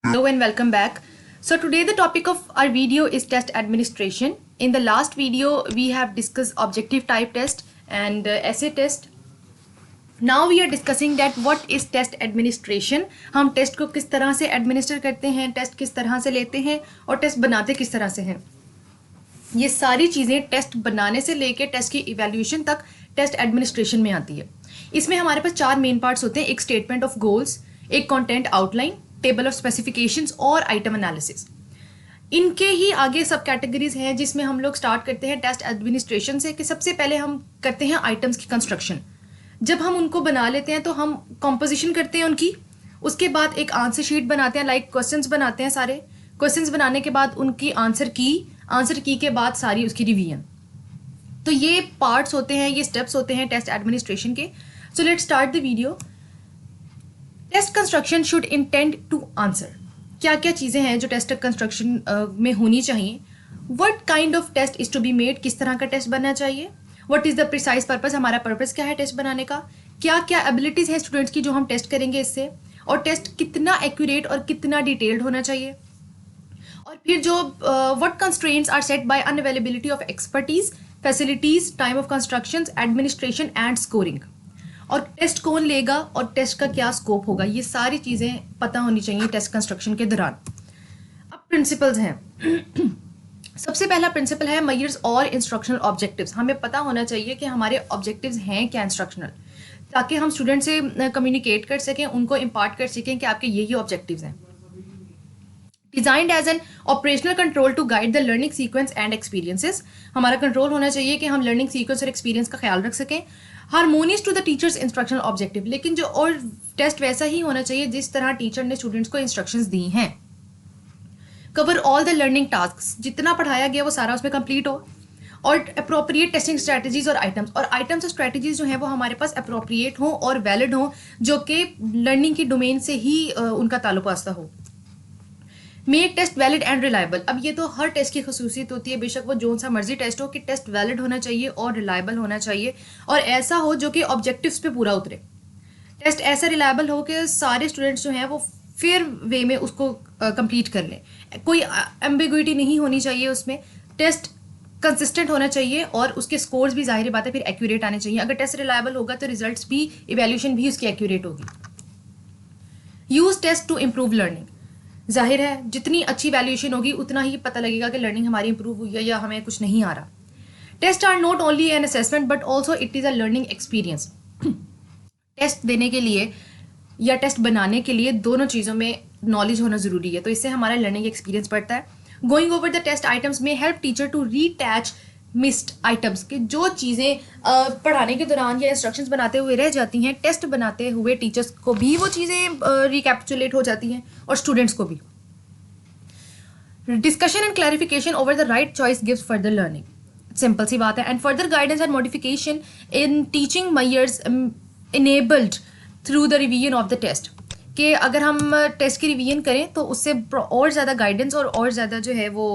Hello and welcome back. So today the topic of our video is test administration. In the last video we have discussed objective type test and essay test. Now we are discussing that what is test administration. हम test को किस तरह से administer करते हैं, test किस तरह से लेते हैं और टेस्ट बनाते किस तरह से हैं. ये सारी चीज़ें टेस्ट बनाने से लेके टेस्ट की इवैल्यूएशन तक टेस्ट एडमिनिस्ट्रेशन में आती है. इसमें हमारे पास 4 मेन पार्ट्स होते हैं. एक स्टेटमेंट ऑफ गोल्स, एक content outline, table of specifications और आइटम एनालिसिस. इनके ही आगे सब कैटेगरीज हैं जिसमें हम लोग स्टार्ट करते हैं टेस्ट एडमिनिस्ट्रेशन से कि सबसे पहले हम करते हैं आइटम्स की कंस्ट्रक्शन. जब हम उनको बना लेते हैं तो हम कंपोजिशन करते हैं उनकी. उसके बाद एक आंसर शीट बनाते हैं, लाइक क्वेश्चंस बनाते हैं. सारे क्वेश्चंस बनाने के बाद उनकी आंसर की के बाद सारी उसकी रिवीजन. तो ये पार्ट्स होते हैं, ये स्टेप्स होते हैं टेस्ट एडमिनिस्ट्रेशन के. So let's start the video. Test construction should intend to answer. क्या क्या चीज़ें हैं जो टेस्ट कंस्ट्रक्शन में होनी चाहिए. What kind of test is to be made, किस तरह का टेस्ट बनना चाहिए. What is the precise purpose, हमारा पर्पस क्या है टेस्ट बनाने का. क्या क्या एबिलिटीज़ हैं स्टूडेंट्स की जो हम टेस्ट करेंगे इससे. और टेस्ट कितना एक्यूरेट और कितना डिटेल्ड होना चाहिए. और फिर जो what constraints are set by unavailability of expertise, facilities, time of construction, administration and scoring. और टेस्ट कौन लेगा और टेस्ट का क्या स्कोप होगा, ये सारी चीज़ें पता होनी चाहिए टेस्ट कंस्ट्रक्शन के दौरान. अब प्रिंसिपल्स हैं. सबसे पहला प्रिंसिपल है मेजर्स और इंस्ट्रक्शनल ऑब्जेक्टिव्स. हमें पता होना चाहिए कि हमारे ऑब्जेक्टिव्स हैं क्या इंस्ट्रक्शनल, ताकि हम स्टूडेंट से कम्युनिकेट कर सकें, उनको इम्पार्ट कर सकें कि आपके ये ऑब्जेक्टिव्स हैं. Designed as an operational control to guide the learning sequence and experiences. हमारा कंट्रोल होना चाहिए कि हम लर्निंग सीक्वेंस और एक्सपीरियंस का ख्याल रख सकें. Harmonious to the teachers instructional objective. लेकिन जो और टेस्ट वैसा ही होना चाहिए जिस तरह टीचर ने स्टूडेंट्स को इंस्ट्रक्शंस दी हैं. Cover all the learning tasks. जितना पढ़ाया गया वो सारा उसमें कंप्लीट हो. और अप्रोप्रिएट टेस्टिंग स्ट्रैटेजीज और आइटम्स. और आइटम्स और स्ट्रैटेजीज जो हैं वो हमारे पास अप्रोप्रिएट हो और वैलिड हो, जो कि लर्निंग की डोमेन से ही उनका ताल्लुक वास्ता हो. Make test valid and reliable. अब ये तो हर टेस्ट की खसूसियत होती है, बेशक वो जो सा मर्जी टेस्ट हो, कि टेस्ट वैलिड होना चाहिए और रिलायबल होना चाहिए और ऐसा हो जो कि ऑब्जेक्टिव्स पे पूरा उतरे. टेस्ट ऐसा रिलायबल हो कि सारे स्टूडेंट्स जो हैं वो फेयर वे में उसको कंप्लीट कर लें. कोई एम्बिग्विटी नहीं होनी चाहिए उसमें. टेस्ट कंसिस्टेंट होना चाहिए और उसके स्कोर्स भी ज़ाहिर बात है फिर एक्यूरेट आने चाहिए. अगर टेस्ट रिलायबल होगा तो रिजल्ट्स भी, इवैल्यूएशन भी उसकी एक्यूरेट होगी. Use test to improve learning. जाहिर है जितनी अच्छी वैल्यूएशन होगी उतना ही पता लगेगा कि लर्निंग हमारी इंप्रूव हुई है या हमें कुछ नहीं आ रहा. Test are not only an assessment but also it is a learning experience. Test देने के लिए या टेस्ट बनाने के लिए दोनों चीज़ों में नॉलेज होना ज़रूरी है, तो इससे हमारा लर्निंग एक्सपीरियंस बढ़ता है. Going over the test items में help teacher to reteach missed items. कि जो चीज़ें पढ़ाने के दौरान या इंस्ट्रक्शंस बनाते हुए रह जाती हैं, टेस्ट बनाते हुए टीचर्स को भी वो चीज़ें रिकैप्चुलेट हो जाती हैं और स्टूडेंट्स को भी. Discussion and clarification over the right choice gives further learning. Simple सी बात है. And further guidance and modification in teaching measures enabled through the revision of the test. कि अगर हम टेस्ट की रिवीजन करें तो उससे और ज़्यादा गाइडेंस और ज़्यादा जो है वो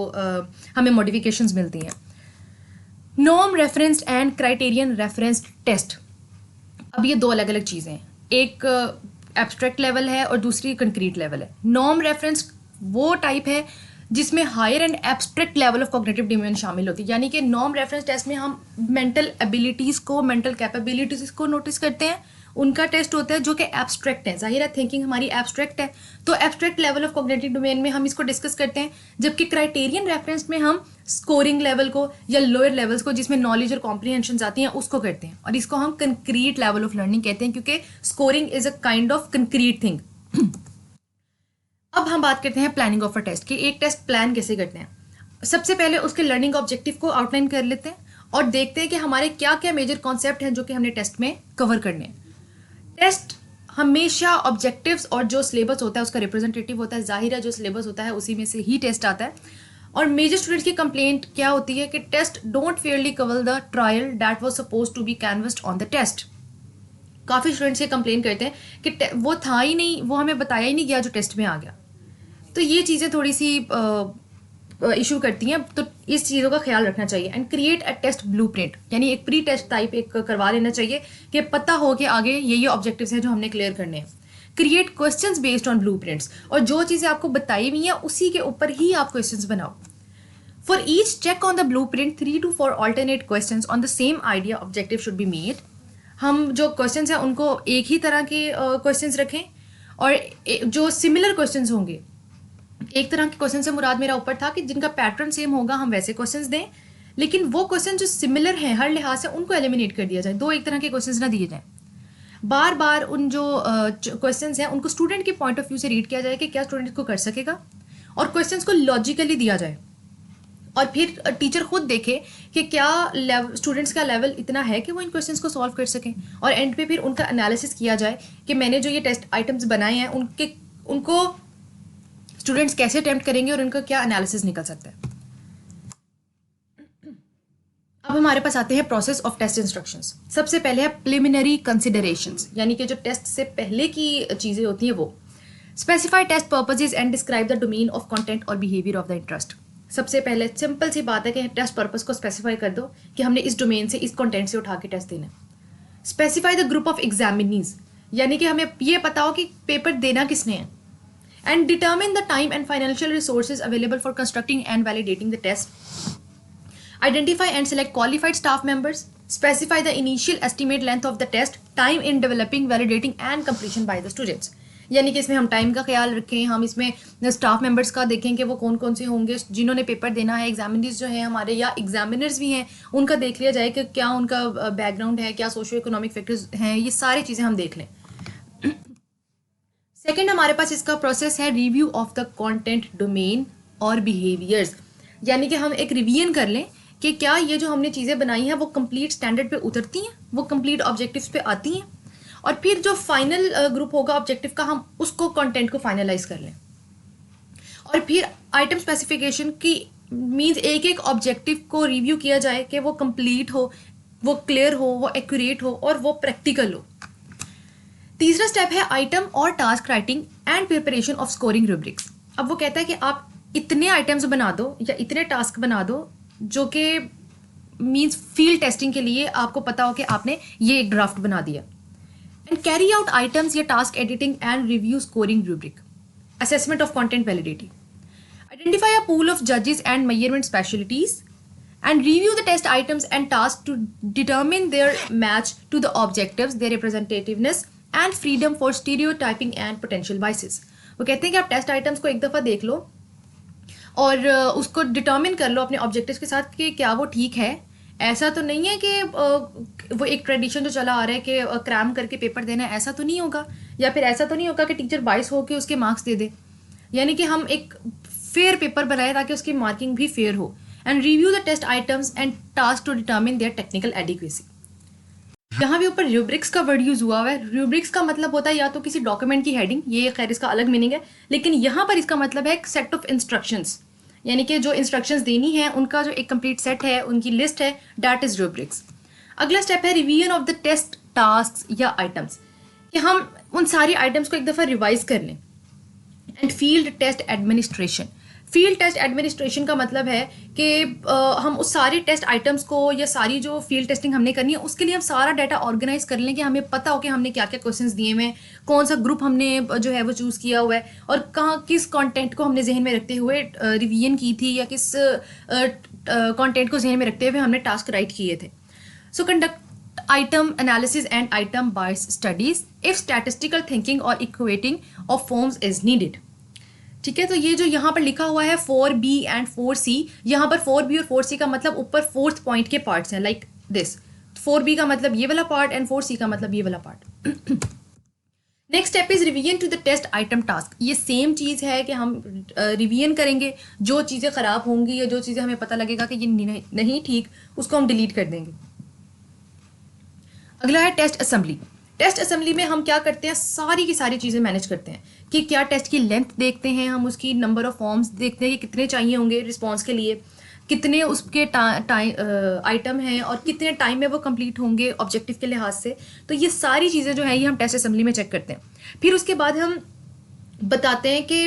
हमें मॉडिफिकेशंस मिलती हैं. Norm referenced and criterion referenced test. अब ये दो अलग अलग चीज़ें हैं. एक एब्स्ट्रैक्ट लेवल है और दूसरी कंक्रीट लेवल है. नॉर्म रेफरेंस वो टाइप है जिसमें higher and abstract level of cognitive dimension शामिल होती है. यानी कि नॉर्म रेफरेंस टेस्ट में हम मेंटल एबिलिटीज़ को, मेंटल कैपेबिलिटीज़ को नोटिस करते हैं. उनका टेस्ट होता है जो कि एब्स्ट्रैक्ट है. जाहिर है थिंकिंग हमारी एब्स्ट्रैक्ट है, तो abstract level of cognitive domain में हम इसको डिस्कस करते हैं. जबकि क्राइटेरियन रेफरेंस में हम स्कोरिंग लेवल को या लोअर लेवल्स को, जिसमें नॉलेज और कॉम्प्रीहेंशन आती हैं, उसको करते हैं. और इसको हम कंक्रीट लेवल ऑफ लर्निंग कहते हैं, क्योंकि scoring is a kind of concrete thing. अब हम बात करते हैं प्लानिंग ऑफ अ टेस्ट कि एक टेस्ट प्लान कैसे करते हैं. सबसे पहले उसके लर्निंग ऑब्जेक्टिव को आउटलाइन कर लेते हैं और देखते हैं कि हमारे क्या क्या मेजर कॉन्सेप्ट हैं जो कि हमने टेस्ट में कवर करने हैं. टेस्ट हमेशा ऑब्जेक्टिव्स और जो सिलेबस होता है उसका रिप्रेजेंटेटिव होता है. जाहिर है जो सिलेबस होता है उसी में से ही टेस्ट आता है. और मेजर स्टूडेंट्स की कंप्लेंट क्या होती है कि test don't fairly cover the trial that was suppose to be canvassed on the test. काफ़ी स्टूडेंट्स ये कंप्लेन करते हैं कि वो था ही नहीं, वो हमें बताया ही नहीं गया जो टेस्ट में आ गया. तो ये चीज़ें थोड़ी सी इशू करती हैं, तो इस चीज़ों का ख्याल रखना चाहिए. And create a test blueprint, यानी एक प्री टेस्ट टाइप एक करवा लेना चाहिए कि पता हो कि आगे ये ऑब्जेक्टिव्स हैं जो हमने क्लियर करने हैं. Create questions based on blueprints, और जो चीज़ें आपको बताई हुई हैं उसी के ऊपर ही आप क्वेश्चंस बनाओ. For each check on the blueprint, 3 to 4 alternate questions on the same idea objective should be made. हम जो क्वेश्चंस हैं उनको एक ही तरह के क्वेश्चंस रखें, और जो सिमिलर क्वेश्चंस होंगे, एक तरह के क्वेश्चन से मुराद मेरा ऊपर था कि जिनका पैटर्न सेम होगा हम वैसे क्वेश्चंस दें, लेकिन वो क्वेश्चन जो सिमिलर हैं हर लिहाज से उनको एलिमिनेट कर दिया जाए, दो एक तरह के क्वेश्चंस ना दिए जाएं. बार बार उन जो क्वेश्चंस हैं उनको स्टूडेंट के पॉइंट ऑफ व्यू से रीड किया जाए कि क्या स्टूडेंट इसको कर सकेगा, और क्वेश्चंस को लॉजिकली दिया जाए, और फिर टीचर खुद देखे कि क्या स्टूडेंट्स का लेवल इतना है कि वो इन क्वेश्चंस को सॉल्व कर सकें, और एंड पे फिर उनका एनालिसिस किया जाए कि मैंने जो ये टेस्ट आइटम्स बनाए हैं उनको स्टूडेंट्स कैसे अटेम्प्ट करेंगे और उनका क्या एनालिसिस निकल सकता है. अब हमारे पास आते हैं प्रोसेस ऑफ टेस्ट इंस्ट्रक्शंस. सबसे पहले है प्रिलिमिनरी कंसिडरेशंस, यानी कि जो टेस्ट से पहले की चीज़ें होती हैं वो. Specify test purposes and describe the domain of content और बिहेवियर ऑफ द इंटरेस्ट. सबसे पहले सिंपल सी बात है कि टेस्ट पर्पस को स्पेसिफाई कर दो कि हमने इस डोमेन से, इस कंटेंट से उठा के टेस्ट देना. Specify the group of examinees, यानी कि हमें ये पता हो कि पेपर देना किसने है. And determine the time and financial resources available for constructing and validating the test. Identify and select qualified staff members. Specify the initial estimate length of the test, time in developing, validating and completion by the students. यानी कि इसमें हम time का ख्याल रखें, हम इसमें staff members का देखें कि वो कौन कौन से होंगे जिन्होंने पेपर देना है, एग्जामिनीज जो हैं हमारे या एग्जामिनर्स भी हैं उनका देख लिया जाए कि क्या उनका बैकग्राउंड है, क्या सोशो इकोनॉमिक फैक्टर्स हैं, ये सारी चीज़ें हम देख लें. सेकेंड हमारे पास इसका प्रोसेस है review of the content, domain और बिहेवियर्स, यानी कि हम एक रिवीजन कर लें कि क्या ये जो हमने चीज़ें बनाई हैं वो कंप्लीट स्टैंडर्ड पे उतरती हैं, वो कंप्लीट ऑब्जेक्टिव्स पे आती हैं, और फिर जो फाइनल ग्रुप होगा ऑब्जेक्टिव का हम उसको कंटेंट को फाइनलाइज कर लें. और फिर आइटम स्पेसिफिकेशन की मींस एक एक ऑब्जेक्टिव को रिव्यू किया जाए कि वो कंप्लीट हो, वो क्लियर हो, वो एक्यूरेट हो और वो प्रैक्टिकल हो. तीसरा स्टेप है आइटम और task writing and preparation of scoring rubrics. अब वो कहता है कि आप इतने आइटम्स बना दो या इतने टास्क बना दो जो कि मींस फील्ड टेस्टिंग के लिए आपको पता हो कि आपने ये एक ड्राफ्ट बना दिया. एंड कैरी आउट आइटम्स या task editing and review scoring rubric. Assessment of content validity. Identify a pool of जजेस and measurement specialities and review the test items and task to determine their match to the objectives, their representativeness and freedom for stereotyping and potential biases. वो कहते हैं कि आप test items को एक दफ़ा देख लो और उसको डिटर्मिन कर लो अपने ऑब्जेक्टिव्स के साथ कि क्या वो ठीक है. ऐसा तो नहीं है कि वो एक ट्रेडिशन जो चला आ रहा है कि क्रैम करके पेपर देना है, ऐसा तो नहीं होगा, या फिर ऐसा तो नहीं होगा कि टीचर बाइस हो के उसके मार्क्स दे दे. यानी कि हम एक फेयर पेपर बनाए ताकि उसकी मार्किंग भी फेयर हो. And review the test items and task to determine their technical adequacy. यहाँ भी ऊपर रूब्रिक्स का वर्ड यूज़ हुआ है. रूब्रिक्स का मतलब होता है या तो किसी डॉक्यूमेंट की हेडिंग, ये खैर इसका अलग मीनिंग है, लेकिन यहाँ पर इसका मतलब है एक सेट ऑफ इंस्ट्रक्शंस, यानी कि जो इंस्ट्रक्शंस देनी है उनका जो एक कंप्लीट सेट है, उनकी लिस्ट है, दैट इज रूब्रिक्स. अगला स्टेप है revision of the test task या आइटम्स, कि हम उन सारी आइटम्स को एक दफ़ा रिवाइज कर लें. And field test administration. Field test administration का मतलब है कि हम उस सारी टेस्ट आइटम्स को या सारी जो फील्ड टेस्टिंग हमने करनी है उसके लिए हम सारा डाटा ऑर्गेनाइज कर लें कि हमें पता हो कि हमने क्या क्या क्वेश्चंस दिए हुए हैं, कौन सा ग्रुप हमने जो है वो चूज़ किया हुआ है, और कहाँ किस कंटेंट को हमने जहन में रखते हुए रिवीजन की थी, या किस कंटेंट को जहन में रखते हुए हमने टास्क राइट किए थे. So conduct item analysis and item bias studies if statistical thinking और equating of forms is needed. ठीक है, तो ये जो यहाँ पर लिखा हुआ है 4B एंड 4C, यहाँ पर 4B और 4C का मतलब ऊपर फोर्थ पॉइंट के पार्ट्स हैं, लाइक दिस. 4B का मतलब ये वाला पार्ट एंड 4C का मतलब ये वाला part. Next step is revision to the test item task. ये सेम चीज़ है कि हम रिवीजन करेंगे, जो चीज़ें ख़राब होंगी या जो चीज़ें हमें पता लगेगा कि ये नहीं ठीक, उसको हम डिलीट कर देंगे. अगला है टेस्ट असेंबली. टेस्ट असेंबली में हम क्या करते हैं, सारी की सारी चीज़ें मैनेज करते हैं कि क्या टेस्ट की लेंथ देखते हैं, हम उसकी नंबर ऑफ फॉर्म्स देखते हैं कि कितने चाहिए होंगे रिस्पॉन्स के लिए, कितने उसके आइटम हैं और कितने टाइम में वो कंप्लीट होंगे ऑब्जेक्टिव के लिहाज से. तो ये सारी चीज़ें जो है ये हम टेस्ट असेंबली में चेक करते हैं. फिर उसके बाद हम बताते हैं कि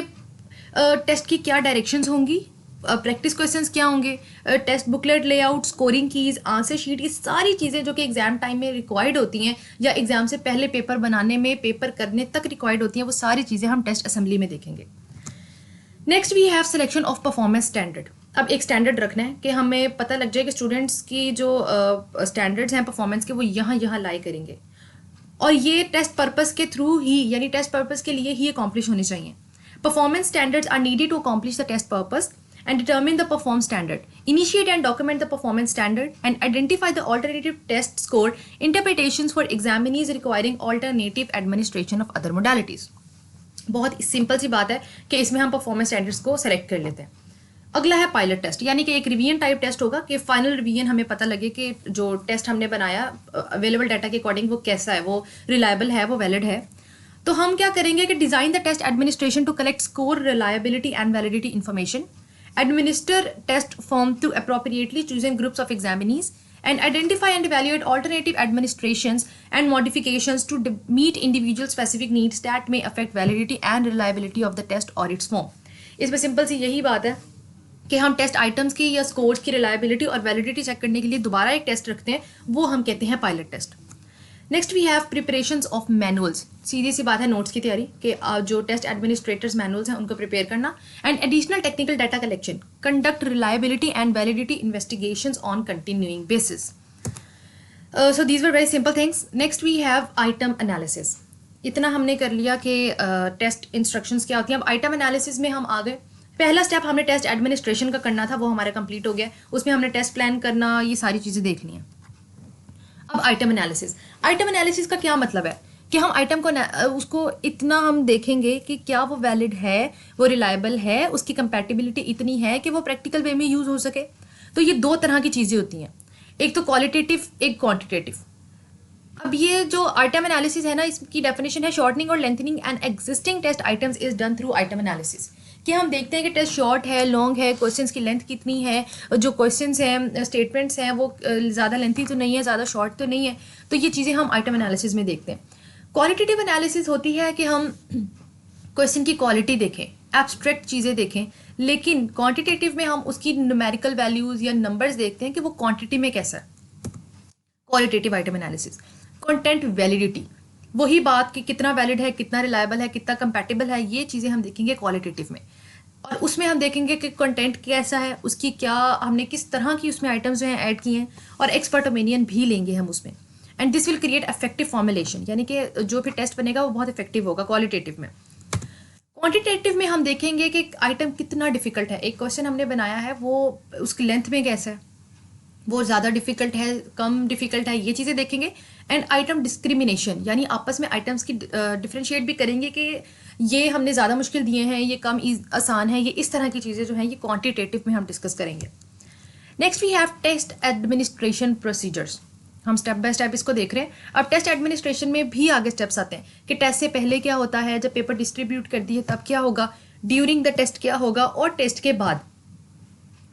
टेस्ट की क्या डायरेक्शंस होंगी, प्रैक्टिस क्वेश्चंस क्या होंगे, test booklet layout, scoring keys, answer sheet, ये सारी चीज़ें जो कि एग्जाम टाइम में रिक्वायर्ड होती हैं या एग्जाम से पहले पेपर बनाने में, पेपर करने तक रिक्वायर्ड होती हैं, वो सारी चीज़ें हम टेस्ट असेंबली में देखेंगे। Next we have selection of performance standard. अब एक स्टैंडर्ड रखना है कि हमें पता लग जाए कि स्टूडेंट्स की जो स्टैंडर्ड्स हैं परफॉर्मेंस के वो यहाँ लाई करेंगे, और ये टेस्ट पर्पस के थ्रू ही, यानी टेस्ट पर्पस के लिए ही अकॉम्प्लिश होने चाहिए। Performance standards are needed to accomplish the test purpose and determine the perform standard. Initiate and document the performance standard and identify the alternative test score interpretations for examinees requiring alternative administration of other modalities. बहुत simple सी बात है कि इसमें हम performance standards को select कर लेते हैं। अगला है पायलट टेस्ट, यानी कि एक रिवीजन टाइप टेस्ट होगा कि फाइनल रिवीजन हमें पता लगे कि जो टेस्ट हमने बनाया अवेलेबल डाटा के अकॉर्डिंग वो कैसा है, वो रिलायबल है, वो वैलिड है। तो हम क्या करेंगे कि design the test administration to collect score, reliability and validity information, administer test form to appropriately chosen groups of examinees, and identify and evaluate alternative administrations and modifications to meet individual specific needs that may affect validity and reliability of the test or its form. इसमें simple सी यही बात है कि हम test items की या scores की reliability और वैलिडिटी चेक करने के लिए दोबारा एक टेस्ट रखते हैं, वो हम कहते हैं pilot test. Next we have preparations of manuals. सीधी सी बात है नोट्स की तैयारी कि जो टेस्ट एडमिनिस्ट्रेटर्स मैनुअल्स हैं उनको प्रिपेयर करना, and additional technical data collection, conduct reliability and validity investigations on continuing basis. So these were very simple things. Next we have item analysis. इतना हमने कर लिया कि टेस्ट इंस्ट्रक्शंस क्या होती हैं। अब आइटम एनालिसिस में हम आ गए। पहला स्टेप हमने टेस्ट एडमिनिस्ट्रेशन का करना था, वो हमारा कंप्लीट हो गया। उसमें हमने टेस्ट प्लान करना, ये सारी चीज़ें देख ली हैं। अब आइटम एनालिसिस। आइटम एनालिसिस का क्या मतलब है कि हम आइटम को उसको इतना हम देखेंगे कि क्या वो वैलिड है, वो रिलायबल है, उसकी कंपैटिबिलिटी इतनी है कि वो प्रैक्टिकल वे में यूज़ हो सके। तो ये दो तरह की चीज़ें होती हैं, एक तो क्वालिटेटिव, एक क्वांटिटेटिव। अब ये जो आइटम एनालिसिस है ना, इसकी डेफिनेशन है शॉर्टनिंग और lengthening and existing test items is done through item analysis. कि हम देखते हैं कि टेस्ट शॉर्ट है, लॉन्ग है, क्वेश्चंस की लेंथ कितनी है, जो क्वेश्चंस हैं, स्टेटमेंट्स हैं, वो ज़्यादा लेंथी तो नहीं है, ज़्यादा शॉर्ट तो नहीं है। तो ये चीज़ें हम आइटम एनालिसिस में देखते हैं। क्वालिटेटिव एनालिसिस होती है कि हम क्वेश्चन की क्वालिटी देखें, एब्स्ट्रैक्ट चीज़ें देखें, लेकिन क्वांटिटेटिव में हम उसकी न्यूमेरिकल वैल्यूज़ या नंबर्स देखते हैं कि वो क्वांटिटी में कैसा है। Qualitative item analysis. Content validity, वही बात कि कितना वैलिड है, कितना रिलायबल है, कितना कंपैटिबल है, ये चीज़ें हम देखेंगे क्वालिटेटिव में। और उसमें हम देखेंगे कि कंटेंट कैसा है, उसकी क्या, हमने किस तरह की उसमें आइटम्स जो हैं ऐड किए हैं, और एक्सपर्ट ओपिनियन भी लेंगे हम उसमें। And this will create effective formulation, यानी कि जो भी टेस्ट बनेगा वो बहुत इफेक्टिव होगा क्वालिटेटिव में। क्वांटिटेटिव में हम देखेंगे कि आइटम कितना डिफिकल्ट है। एक क्वेश्चन हमने बनाया है, वो उसकी लेंथ में कैसा है, वो ज़्यादा डिफिकल्ट है, कम डिफिकल्ट है, ये चीज़ें देखेंगे। एंड आइटम डिस्क्रिमिनेशन, यानी आपस में आइटम्स की डिफ्रेंशिएट भी करेंगे कि ये हमने ज़्यादा मुश्किल दिए हैं, ये कम आसान है, ये इस तरह की चीज़ें जो हैं ये क्वांटिटेटिव में हम डिस्कस करेंगे। Next we have test administration procedures. हम स्टेप बाय स्टेप इसको देख रहे हैं। अब टेस्ट एडमिनिस्ट्रेशन में भी आगे स्टेप्स आते हैं कि टेस्ट से पहले क्या होता है, जब पेपर डिस्ट्रीब्यूट कर दिए तब क्या होगा, ड्यूरिंग द टेस्ट क्या होगा, और टेस्ट के बाद।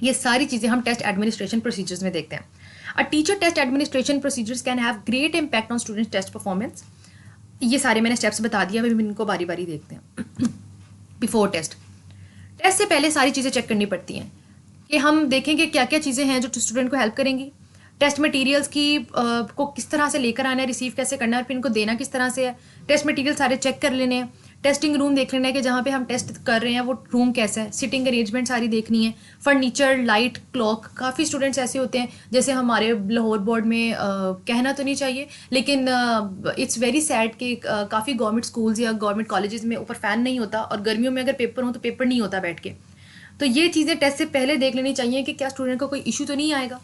ये सारी चीज़ें हम टेस्ट एडमिनिस्ट्रेशन प्रोसीजर्स में देखते हैं। A teacher test administration procedures can have great impact on students test performance. ये सारे मैंने स्टेप्स बता दिया, अभी इनको बारी बारी देखते हैं। बिफोर टेस्ट, टेस्ट से पहले सारी चीज़ें चेक करनी पड़ती हैं कि हम देखेंगे क्या क्या चीज़ें हैं जो स्टूडेंट को हेल्प करेंगी। टेस्ट मटेरियल्स की को किस तरह से लेकर आना है, रिसीव कैसे करना है, और फिर इनको देना किस तरह से है। टेस्ट मटेरियल सारे चेक कर लेने हैं। टेस्टिंग रूम देख लेना है कि जहाँ पे हम टेस्ट कर रहे हैं वो रूम कैसा है। सिटिंग अरेंजमेंट सारी देखनी है। Furniture, light, clock. काफ़ी स्टूडेंट्स ऐसे होते हैं, जैसे हमारे लाहौर बोर्ड में कहना तो नहीं चाहिए, लेकिन इट्स वेरी सैड कि काफ़ी गवर्नमेंट स्कूल्स या गवर्नमेंट कॉलेजेस में ऊपर फ़ैन नहीं होता, और गर्मियों में अगर पेपर हो तो पेपर नहीं होता बैठ के। तो ये चीज़ें टेस्ट से पहले देख लेनी चाहिए कि क्या स्टूडेंट को कोई इशू तो नहीं आएगा।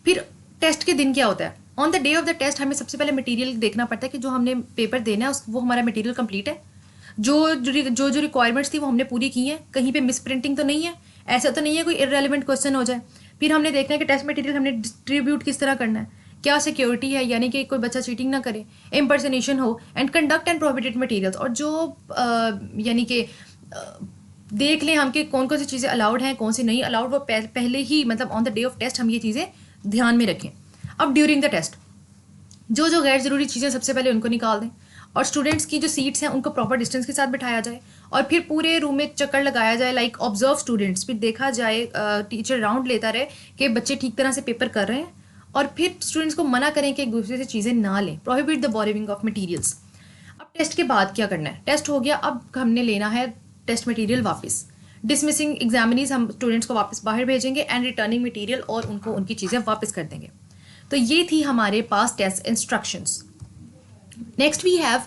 फिर टेस्ट के दिन क्या होता है, on the day of the test हमें सबसे पहले मटेरियल देखना पड़ता है कि जो हमने पेपर देना है वो हमारा मटेरियल कंप्लीट है, जो रिक्वायरमेंट्स थी वो हमने पूरी की हैं, कहीं पे मिस प्रिंटिंग तो नहीं है, ऐसा तो नहीं है कोई इररेलेवेंट क्वेश्चन हो जाए। फिर हमने देखना है कि टेस्ट मटेरियल हमने डिस्ट्रीब्यूट किस तरह करना है, क्या सिक्योरिटी है, यानी कि कोई बच्चा चीटिंग ना करे, इम्पर्सनेशन हो, and conduct and prohibited materials. और जो यानी कि देख लें हम कि कौन कौन सी चीज़ें अलाउड हैं, कौन सी नहीं अलाउड, वो पहले ही मतलब on the day of test हम ये चीज़ें ध्यान में रखें। अब ड्यूरिंग द टेस्ट जो गैर ज़रूरी चीज़ें सबसे पहले उनको निकाल दें, और स्टूडेंट्स की जो सीट्स हैं उनको प्रॉपर डिस्टेंस के साथ बिठाया जाए, और फिर पूरे रूम में चक्कर लगाया जाए, लाइक ऑब्जर्व स्टूडेंट्स, फिर देखा जाए, टीचर राउंड लेता रहे कि बच्चे ठीक तरह से पेपर कर रहे हैं, और फिर स्टूडेंट्स को मना करें कि एक दूसरे से चीज़ें ना लें, prohibit the borrowing of materials. अब टेस्ट के बाद क्या करना है, टेस्ट हो गया, अब हमने लेना है टेस्ट मटेरियल वापस। डिसमिसिंग एग्जामिनीज हम स्टूडेंट्स को वापस बाहर भेजेंगे एंड रिटर्निंग मटेरियल, और उनको उनकी चीज़ें वापस कर देंगे। तो ये थी हमारे पास test instructions. Next we have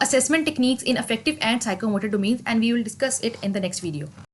assessment techniques in affective and psychomotor domains, and we will discuss it in the next video.